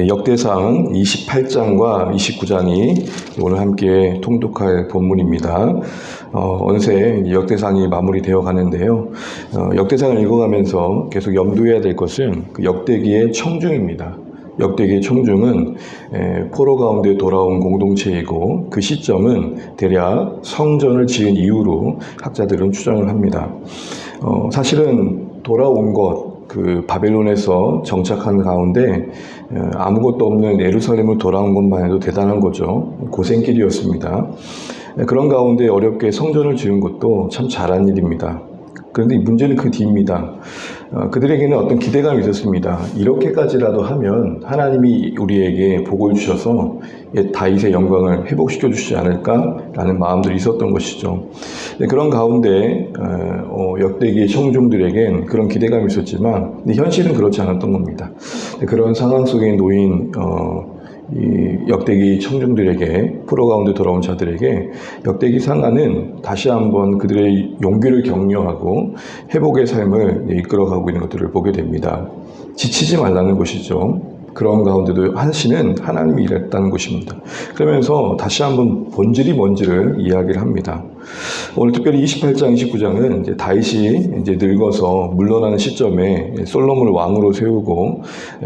역대상 28장과 29장이 오늘 함께 통독할 본문입니다. 어느새 역대상이 마무리되어 가는데요. 역대상을 읽어가면서 계속 염두해야 될 것은 그 역대기의 청중입니다. 역대기의 청중은 포로 가운데 돌아온 공동체이고 그 시점은 대략 성전을 지은 이후로 학자들은 추정을 합니다. 사실은 돌아온 것, 그 바벨론에서 정착한 가운데 아무것도 없는 예루살렘을 돌아온 것만 해도 대단한 거죠. 고생길이었습니다. 그런 가운데 어렵게 성전을 지은 것도 참 잘한 일입니다. 그런데 문제는 그 뒤입니다. 그들에게는 어떤 기대감이 있었습니다. 이렇게까지라도 하면 하나님이 우리에게 복을 주셔서 다윗의 영광을 회복시켜 주시지 않을까라는 마음들이 있었던 것이죠. 그런 가운데 역대기의 청중들에겐 그런 기대감이 있었지만 현실은 그렇지 않았던 겁니다. 그런 상황 속에 놓인 이 역대기 청중들에게, 포로 가운데 돌아온 자들에게 역대기 상하는 다시 한번 그들의 용기를 격려하고 회복의 삶을 이끌어가고 있는 것들을 보게 됩니다. 지치지 말라는 것이죠. 그런 가운데도 하시는 하나님이 일했다는 것입니다. 그러면서 다시 한번 본질이 뭔지를 이야기를 합니다. 오늘 특별히 28장, 29장은 이제 다윗이 이제 늙어서 물러나는 시점에 솔로몬을 왕으로 세우고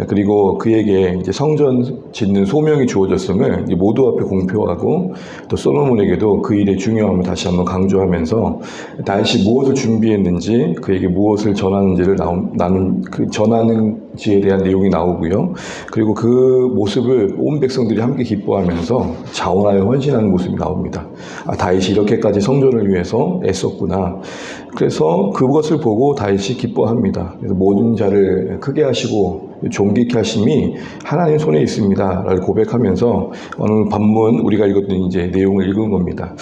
그리고 그에게 이제 성전 짓는 소명이 주어졌음을 모두 앞에 공표하고 또 솔로몬에게도 그 일의 중요함을 다시 한번 강조하면서 다윗이 무엇을 준비했는지 그에게 무엇을 전하는지를 전하는지에 대한 내용이 나오고요. 그리고 그 모습을 온 백성들이 함께 기뻐하면서 자원하여 헌신하는 모습이 나옵니다. 다윗이 이렇게까지 성전을 위해서 애썼구나. 그래서 그것을 보고 다윗이 기뻐합니다. 그래서 모든 자를 크게 하시고 존귀케 하심이 하나님 손에 있습니다. 라고 고백하면서 오늘 본문 우리가 읽었던 이제 내용을 읽은 겁니다.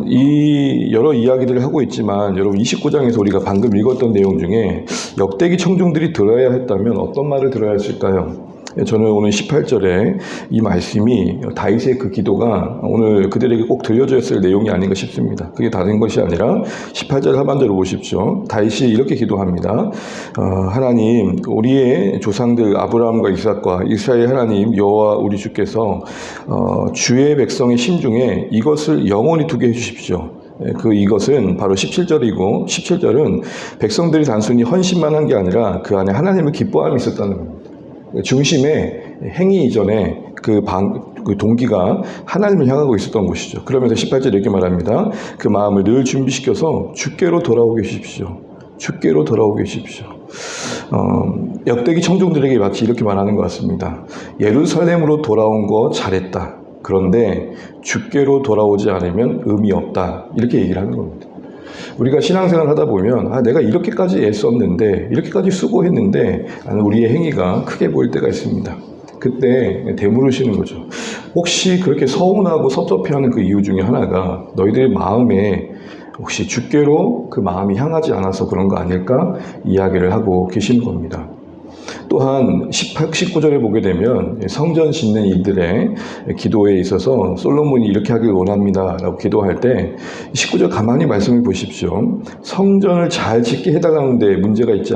이 여러 이야기들을 하고 있지만 여러분 29장에서 우리가 방금 읽었던 내용 중에 역대기 청중들이 들어야 했다면 어떤 말을 들어야 했을까요? 저는 오늘 18절에 이 말씀이 다윗의 그 기도가 오늘 그들에게 꼭 들려졌을 내용이 아닌가 싶습니다. 그게 다른 것이 아니라 18절 하반절을 보십시오. 다윗이 이렇게 기도합니다. 하나님, 우리의 조상들 아브라함과 이삭과 이스라엘 하나님 여호와 우리 주께서 주의 백성의 심중에 이것을 영원히 두게 해주십시오. 이것은 바로 17절이고 17절은 백성들이 단순히 헌신만 한 게 아니라 그 안에 하나님을 기뻐함이 있었다는 겁니다. 중심에 행위 이전에 그 동기가 하나님을 향하고 있었던 것이죠. 그러면서 18절 이렇게 말합니다. 그 마음을 늘 준비시켜서 주께로 돌아오게 해주십시오. 주께로 돌아오게 해주십시오. 역대기 청중들에게 마치 이렇게 말하는 것 같습니다. 예루살렘으로 돌아온 거 잘했다. 그런데 주께로 돌아오지 않으면 의미 없다. 이렇게 얘기를 하는 겁니다. 우리가 신앙생활을 하다 보면 내가 이렇게까지 애썼는데 이렇게까지 수고했는데 우리의 행위가 크게 보일 때가 있습니다. 그때 되물으시는 거죠. 혹시 그렇게 서운하고 섭섭해하는 그 이유 중에 하나가 너희들의 마음에 혹시 주께로 그 마음이 향하지 않아서 그런 거 아닐까 이야기를 하고 계시는 겁니다. 또한 18, 19절에 보게 되면 성전 짓는 일들의 기도에 있어서 솔로몬이 이렇게 하길 원합니다 라고 기도할 때 19절 가만히 말씀을 보십시오. 성전을 잘 짓게 해달라는 데 문제가 있지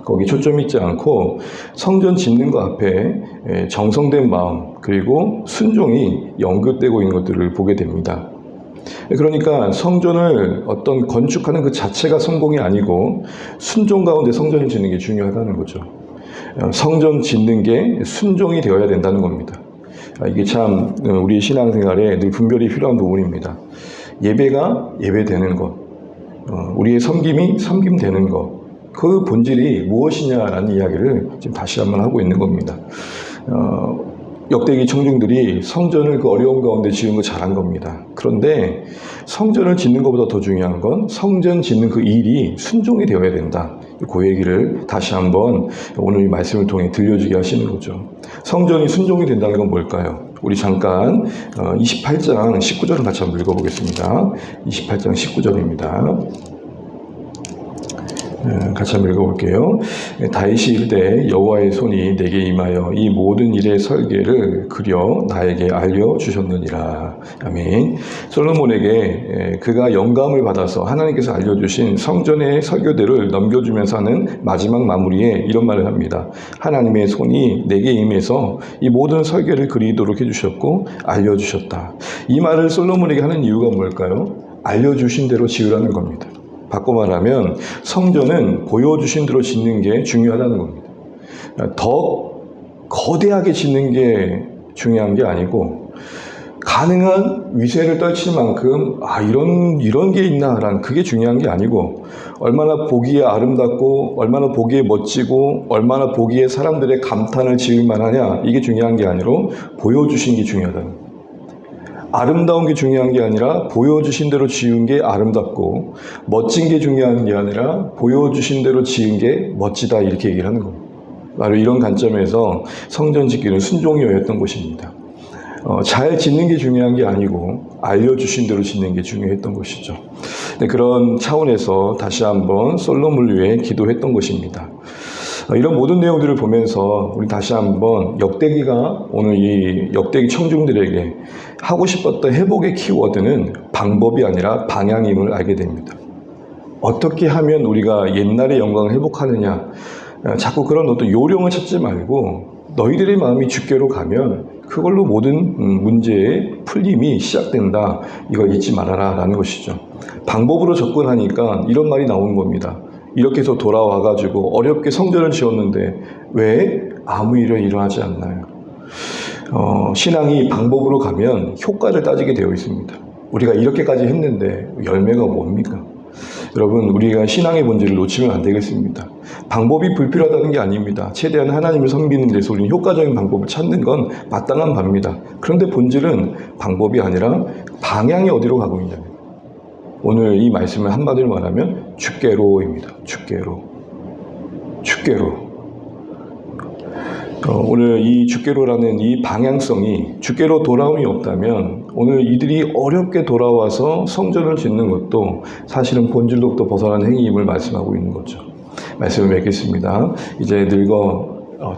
거기 초점이 있지 않고 성전 짓는 것 앞에 정성된 마음 그리고 순종이 연결되고 있는 것들을 보게 됩니다. 그러니까 성전을 어떤 건축하는 그 자체가 성공이 아니고 순종 가운데 성전을 짓는 게 중요하다는 거죠. 성전 짓는 게 순종이 되어야 된다는 겁니다. 이게 참 우리 신앙생활에 늘 분별이 필요한 부분입니다. 예배가 예배되는 것, 우리의 섬김이 섬김되는 것, 그 본질이 무엇이냐라는 이야기를 지금 다시 한번 하고 있는 겁니다. 역대기 청중들이 성전을 그 어려운 가운데 지은 거 잘한 겁니다. 그런데 성전을 짓는 것보다 더 중요한 건 성전 짓는 그 일이 순종이 되어야 된다. 그 얘기를 다시 한번 오늘 이 말씀을 통해 들려주게 하시는 거죠. 성전이 순종이 된다는 건 뭘까요? 우리 잠깐 28장 19절을 같이 한번 읽어보겠습니다. 28장 19절입니다. 같이 한번 읽어볼게요. 다윗이 이르되 여호와의 손이 내게 임하여 이 모든 일의 설계를 그려 나에게 알려주셨느니라. 아멘. 솔로몬에게 그가 영감을 받아서 하나님께서 알려주신 성전의 설교들을 넘겨주면서 하는 마지막 마무리에 이런 말을 합니다. 하나님의 손이 내게 임해서 이 모든 설계를 그리도록 해주셨고 알려주셨다. 이 말을 솔로몬에게 하는 이유가 뭘까요? 알려주신 대로 지으라는 겁니다. 바꿔 말하면 성전은 보여주신 대로 짓는 게 중요하다는 겁니다. 더 거대하게 짓는 게 중요한 게 아니고 가능한 위세를 떨칠 만큼 이런 게 있나라는 그게 중요한 게 아니고 얼마나 보기에 아름답고 얼마나 보기에 멋지고 얼마나 보기에 사람들의 감탄을 지을 만하냐 이게 중요한 게 아니라 보여주신 게 중요하다는 겁니다. 아름다운 게 중요한 게 아니라 보여주신 대로 지은 게 아름답고 멋진 게 중요한 게 아니라 보여주신 대로 지은 게 멋지다 이렇게 얘기를 하는 겁니다. 바로 이런 관점에서 성전 짓기는 순종이었던 것입니다. 잘 짓는 게 중요한 게 아니고 알려주신 대로 짓는 게 중요했던 것이죠. 그런 차원에서 다시 한번 솔로몬을 위해 기도했던 것입니다. 이런 모든 내용들을 보면서 우리 다시 한번 역대기가 오늘 이 역대기 청중들에게 하고 싶었던 회복의 키워드는 방법이 아니라 방향임을 알게 됩니다. 어떻게 하면 우리가 옛날의 영광을 회복하느냐, 자꾸 그런 어떤 요령을 찾지 말고 너희들의 마음이 주께로 가면 그걸로 모든 문제의 풀림이 시작된다. 이걸 잊지 말아라 라는 것이죠. 방법으로 접근하니까 이런 말이 나오는 겁니다. 이렇게 해서 돌아와가지고 어렵게 성전을 지었는데 왜 아무 일이 일어나지 않나요? 신앙이 방법으로 가면 효과를 따지게 되어 있습니다. 우리가 이렇게까지 했는데 열매가 뭡니까? 여러분, 우리가 신앙의 본질을 놓치면 안 되겠습니다. 방법이 불필요하다는 게 아닙니다. 최대한 하나님을 섬기는 데서 우리는 효과적인 방법을 찾는 건 마땅한 바입니다. 그런데 본질은 방법이 아니라 방향이 어디로 가고 있냐면 오늘 이 말씀을 한마디로 말하면 주께로입니다. 주께로. 오늘 이 주께로라는 이 방향성이 주께로 돌아옴이 없다면 오늘 이들이 어렵게 돌아와서 성전을 짓는 것도 사실은 본질로부터 벗어난 행위임을 말씀하고 있는 거죠. 말씀을 맺겠습니다. 이제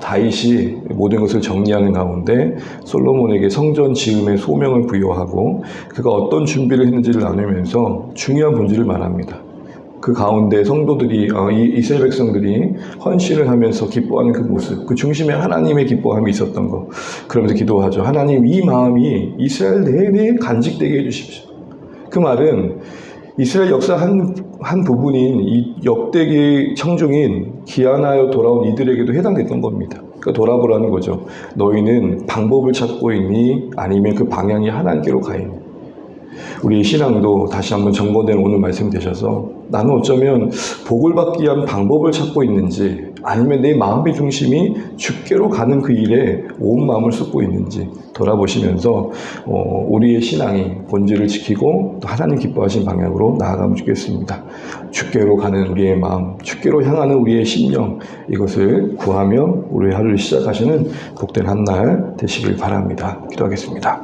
다윗이 모든 것을 정리하는 가운데 솔로몬에게 성전 지음의 소명을 부여하고 그가 어떤 준비를 했는지를 나누면서 중요한 본질을 말합니다. 그 가운데 성도들이 이스라엘 백성들이 헌신을 하면서 기뻐하는 그 모습, 그 중심에 하나님의 기뻐함이 있었던 거. 그러면서 기도하죠. 하나님, 이 마음이 이스라엘 내내 간직되게 해주십시오. 그 말은 이스라엘 역사 한 부분인 이 역대기 청중인 귀환하여 돌아온 이들에게도 해당됐던 겁니다. 그러니까 돌아보라는 거죠. 너희는 방법을 찾고 있니? 아니면 그 방향이 하나님께로 가 있니? 우리 신앙도 다시 한번 점검되는 오늘 말씀 되셔서 나는 어쩌면 복을 받기 위한 방법을 찾고 있는지 아니면 내 마음의 중심이 주께로 가는 그 일에 온 마음을 쏟고 있는지 돌아보시면서 우리의 신앙이 본질을 지키고 또 하나님 기뻐하신 방향으로 나아가면 좋겠습니다. 주께로 가는 우리의 마음, 주께로 향하는 우리의 심령, 이것을 구하며 우리의 하루를 시작하시는 복된 한 날 되시길 바랍니다. 기도하겠습니다.